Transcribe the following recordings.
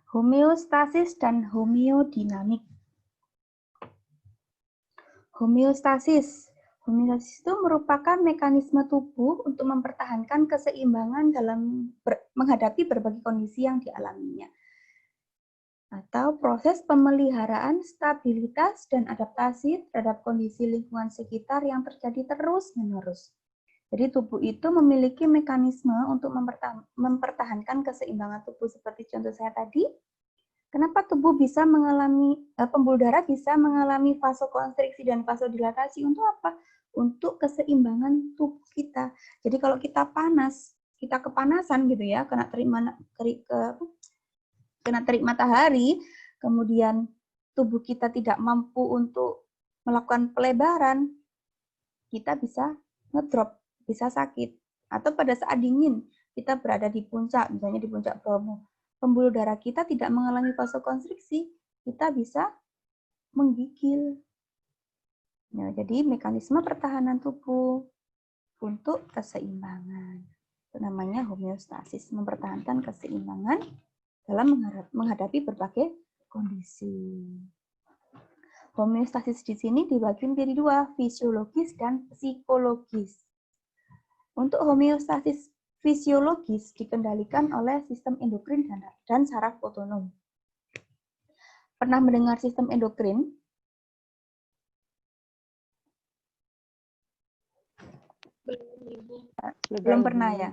Homeostasis dan homeodinamik. Homeostasis. Homeostasis itu merupakan mekanisme tubuh untuk mempertahankan keseimbangan dalam menghadapi berbagai kondisi yang dialaminya. Atau proses pemeliharaan stabilitas dan adaptasi terhadap kondisi lingkungan sekitar yang terjadi terus-menerus. Jadi tubuh itu memiliki mekanisme untuk mempertahankan keseimbangan tubuh seperti contoh saya tadi. Kenapa tubuh bisa mengalami, pembuluh darah bisa mengalami vasokonstriksi dan vasodilatasi? Untuk apa? Untuk keseimbangan tubuh kita. Jadi kalau kita panas, kita kepanasan gitu ya, kena terik matahari, kemudian tubuh kita tidak mampu untuk melakukan pelebaran, kita bisa ngedrop, bisa sakit. Atau pada saat dingin, kita berada di puncak, misalnya di puncak Bromo, pembuluh darah kita tidak mengalami vasokonstriksi, kita bisa menggigil. Nah, jadi mekanisme pertahanan tubuh untuk keseimbangan. Itu namanya homeostasis, mempertahankan keseimbangan dalam menghadapi berbagai kondisi. Homeostasis di sini dibagi menjadi dua, fisiologis dan psikologis. Untuk homeostasis fisiologis dikendalikan oleh sistem endokrin dan saraf otonom. Pernah mendengar sistem endokrin? Belum pernah ya?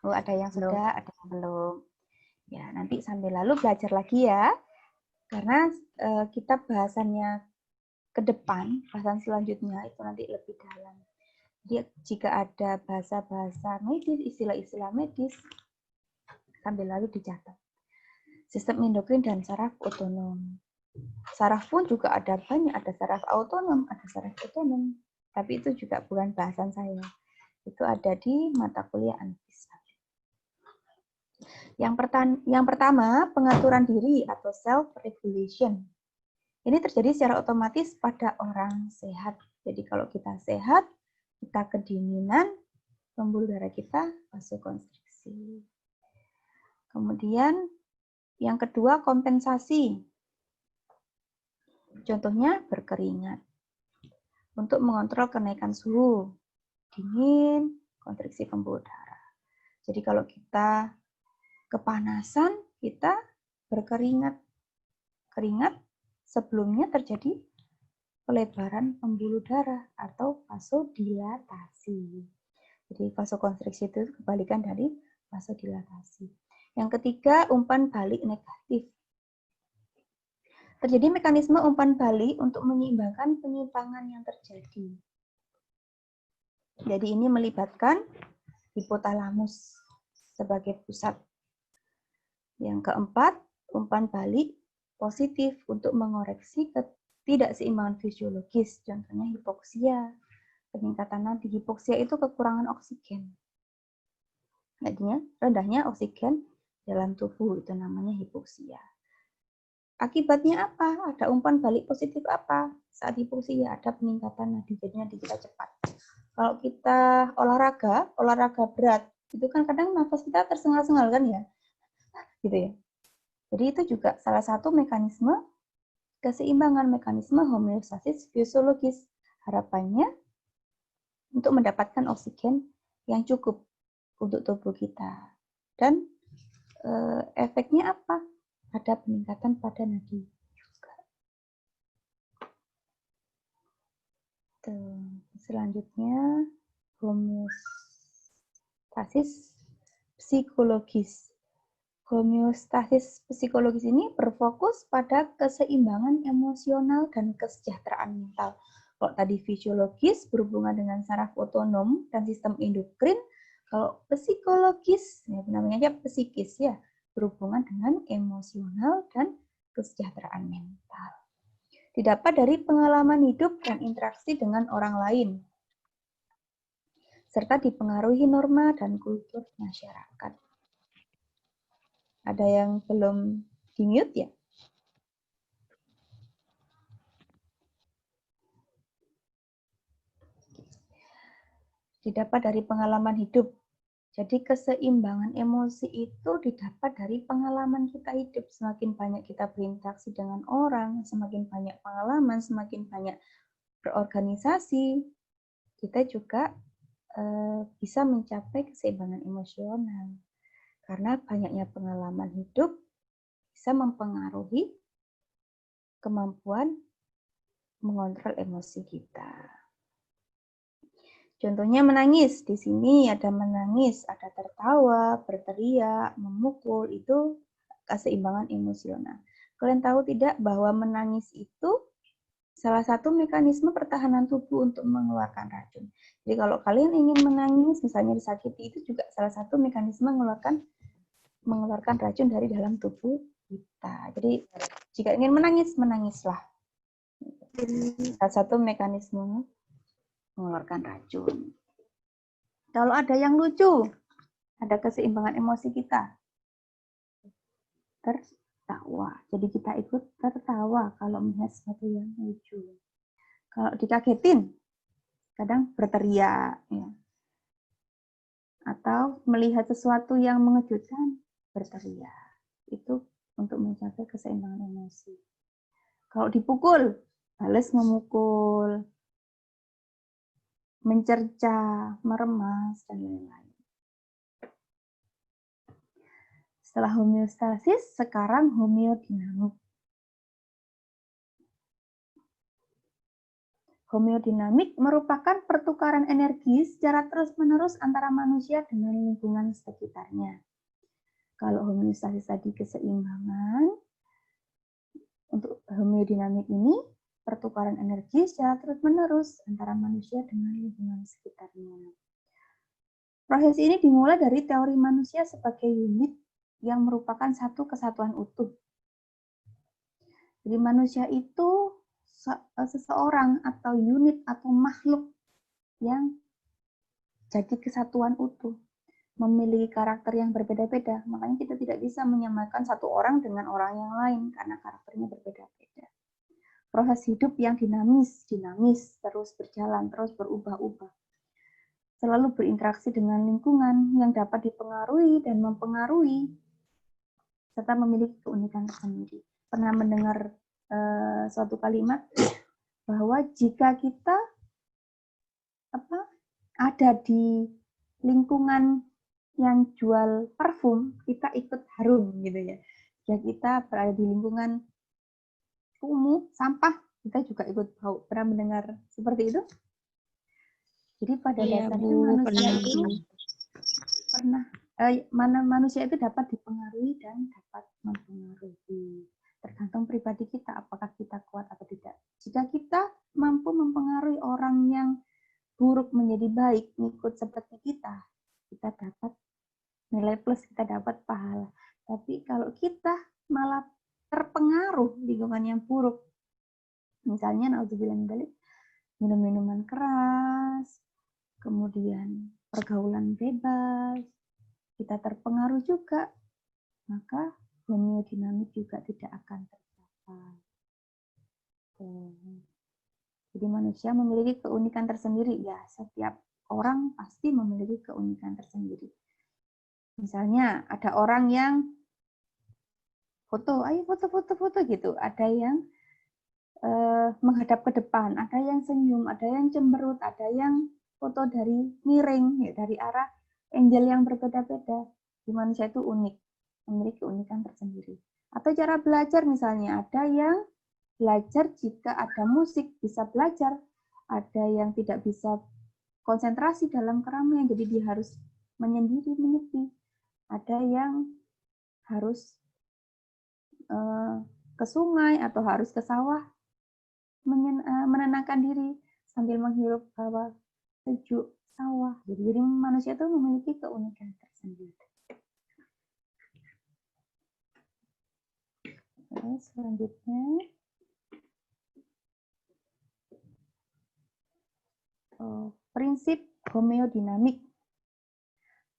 Oh, ada yang sudah, ada yang belum. Ya, nanti sambil lalu belajar lagi ya. Karena kita bahasannya ke depan, bahasan selanjutnya itu nanti lebih dalam. Jadi jika ada bahasa-bahasa medis, istilah-istilah medis, sambil lalu dicatat. Sistem endokrin dan saraf otonom. Saraf pun juga ada banyak, ada saraf autonom, ada saraf otonom. Tapi itu juga bukan bahasan saya. Itu ada di mata kuliah analisis. Yang pertama, pengaturan diri atau self-regulation. Ini terjadi secara otomatis pada orang sehat. Jadi kalau kita sehat, kita kedinginan, pembuluh darah kita vasokonstriksi. Kemudian yang kedua, kompensasi. Contohnya berkeringat. Untuk mengontrol kenaikan suhu, dingin, kontriksi pembuluh darah. Jadi kalau kita kepanasan, kita berkeringat. Keringat sebelumnya terjadi pelebaran pembuluh darah atau vasodilatasi. Jadi vasokonstriksi itu kebalikan dari vasodilatasi. Yang ketiga, umpan balik negatif. Terjadi mekanisme umpan balik untuk menyeimbangkan penyimpangan yang terjadi. Jadi ini melibatkan hipotalamus sebagai pusat. Yang keempat, umpan balik positif untuk mengoreksi ketidakseimbangan fisiologis, contohnya hipoksia, peningkatan nadi. Hipoksia itu kekurangan oksigen. Artinya rendahnya oksigen dalam tubuh, itu namanya hipoksia. Akibatnya apa? Ada umpan balik positif apa? Saat hipoksia ada peningkatan nadi, jadi nadi kita cepat. Kalau kita olahraga berat, itu kan kadang nafas kita tersengal-sengal kan ya? Gitu ya. Jadi itu juga salah satu mekanisme keseimbangan, mekanisme homeostasis fisiologis. Harapannya untuk mendapatkan oksigen yang cukup untuk tubuh kita. Dan efeknya apa? Ada peningkatan pada nadi juga. Selanjutnya, homeostasis psikologis. Homeostasis psikologis ini berfokus pada keseimbangan emosional dan kesejahteraan mental. Kalau tadi fisiologis berhubungan dengan saraf otonom dan sistem endokrin, kalau psikologis, ya, namanya aja psikis ya, berhubungan dengan emosional dan kesejahteraan mental. Didapat dari pengalaman hidup dan interaksi dengan orang lain, serta dipengaruhi norma dan kultur masyarakat. Ada yang belum di-mute ya? Didapat dari pengalaman hidup. Jadi keseimbangan emosi itu didapat dari pengalaman kita hidup. Semakin banyak kita berinteraksi dengan orang, semakin banyak pengalaman, semakin banyak berorganisasi, kita juga bisa mencapai keseimbangan emosional. Karena banyaknya pengalaman hidup bisa mempengaruhi kemampuan mengontrol emosi kita. Contohnya menangis. Di sini ada menangis, ada tertawa, berteriak, memukul. Itu keseimbangan emosional. Kalian tahu tidak bahwa menangis itu salah satu mekanisme pertahanan tubuh untuk mengeluarkan racun. Jadi kalau kalian ingin menangis, misalnya disakiti, itu juga salah satu mekanisme mengeluarkan racun dari dalam tubuh kita. Jadi jika ingin menangis, menangislah. Salah satu mekanisme mengeluarkan racun. Kalau ada yang lucu, ada keseimbangan emosi kita. Tertawa. Jadi kita ikut tertawa kalau melihat sesuatu yang lucu. Kalau dikagetin, kadang berteriak. Ya. Atau melihat sesuatu yang mengejutkan, berteriak. Itu untuk mencapai keseimbangan emosi. Kalau dipukul, balas memukul. Mencerca, meremas, dan lain-lain. Setelah homeostasis, sekarang homeodinamik. Homeodinamik merupakan pertukaran energi secara terus-menerus antara manusia dengan lingkungan sekitarnya. Kalau homeostasis tadi keseimbangan, untuk homeodinamik ini, pertukaran energi secara terus-menerus antara manusia dengan lingkungan sekitarnya. Proses ini dimulai dari teori manusia sebagai unit yang merupakan satu kesatuan utuh. Jadi manusia itu seseorang atau unit atau makhluk yang jadi kesatuan utuh, memiliki karakter yang berbeda-beda. Makanya kita tidak bisa menyamakan satu orang dengan orang yang lain karena karakternya berbeda-beda. Proses hidup yang dinamis, terus berjalan, terus berubah-ubah. Selalu berinteraksi dengan lingkungan yang dapat dipengaruhi dan mempengaruhi, serta memiliki keunikan tersendiri. Pernah mendengar suatu kalimat bahwa jika kita ada di lingkungan yang jual parfum, kita ikut harum gitu ya. Jika kita berada di lingkungan kumuh, sampah, kita juga ikut bau. Pernah mendengar seperti itu? Jadi pada dasarnya manusia itu dapat dipengaruhi dan dapat mempengaruhi. Tergantung pribadi kita, apakah kita kuat atau tidak. Jika kita mampu mempengaruhi orang yang buruk menjadi baik, ngikut seperti kita dapat nilai plus, kita dapat pahala. Tapi kalau kita malah terpengaruh lingkungan yang buruk, misalnya naudzubillah minum minuman keras, kemudian pergaulan bebas, kita terpengaruh juga, maka homeodinamik juga tidak akan tercapai. Jadi manusia memiliki keunikan tersendiri. Ya, setiap orang pasti memiliki keunikan tersendiri. Misalnya ada orang yang foto, ayo foto gitu. Ada yang menghadap ke depan, ada yang senyum, ada yang cemberut, ada yang foto dari miring, ya, dari arah angle yang berbeda-beda. Di manusia itu unik, memiliki keunikan tersendiri. Atau cara belajar misalnya, ada yang belajar jika ada musik bisa belajar, ada yang tidak bisa konsentrasi dalam keramaian, jadi dia harus menyendiri, menyepi. Ada yang harus ke sungai atau harus ke sawah, menenangkan diri sambil menghirup hawa sejuk sawah. Jadi manusia itu memiliki keunikan tersendiri. Oke, selanjutnya prinsip homeodinamik.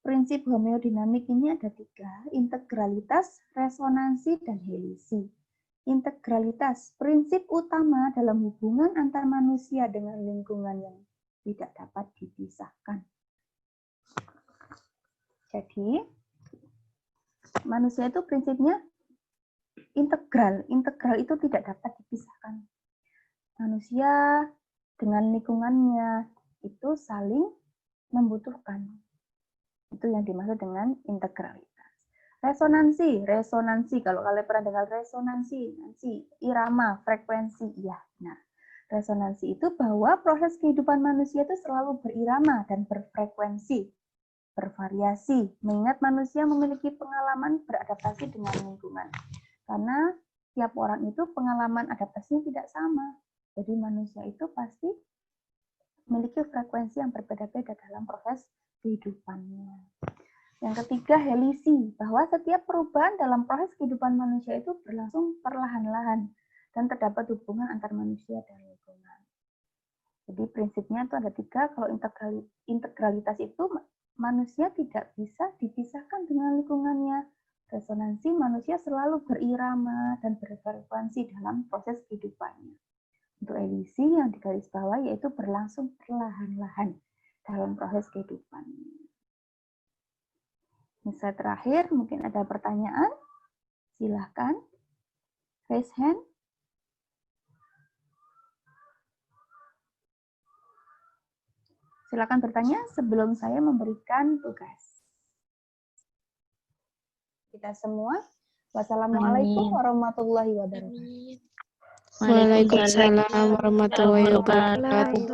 Prinsip homeodinamik ini ada 3, integralitas, resonansi, dan helisi. Integralitas, prinsip utama dalam hubungan antar manusia dengan lingkungan yang tidak dapat dipisahkan. Jadi, manusia itu prinsipnya integral. Integral itu tidak dapat dipisahkan. Manusia dengan lingkungannya itu saling membutuhkan. Itu yang dimaksud dengan integralitas. Resonansi. Kalau kalian pernah dengar resonansi, irama, frekuensi, ya. Nah, resonansi itu bahwa proses kehidupan manusia itu selalu berirama dan berfrekuensi, bervariasi, mengingat manusia memiliki pengalaman beradaptasi dengan lingkungan. Karena tiap orang itu pengalaman adaptasinya tidak sama. Jadi manusia itu pasti memiliki frekuensi yang berbeda-beda dalam proses kehidupannya. Yang ketiga, helisi, bahwa setiap perubahan dalam proses kehidupan manusia itu berlangsung perlahan-lahan dan terdapat hubungan antar manusia dan lingkungan. Jadi prinsipnya itu ada 3, kalau integralitas itu manusia tidak bisa dipisahkan dengan lingkungannya. Resonansi, manusia selalu berirama dan berfrekuensi dalam proses kehidupannya. Untuk helisi yang digarisbawahi yaitu berlangsung perlahan-lahan dalam proses kehidupannya. Misal terakhir, mungkin ada pertanyaan? Silahkan. Raise hand. Silakan bertanya sebelum saya memberikan tugas. Kita semua. Wassalamualaikum warahmatullahi wabarakatuh. Waalaikumsalam warahmatullahi wabarakatuh.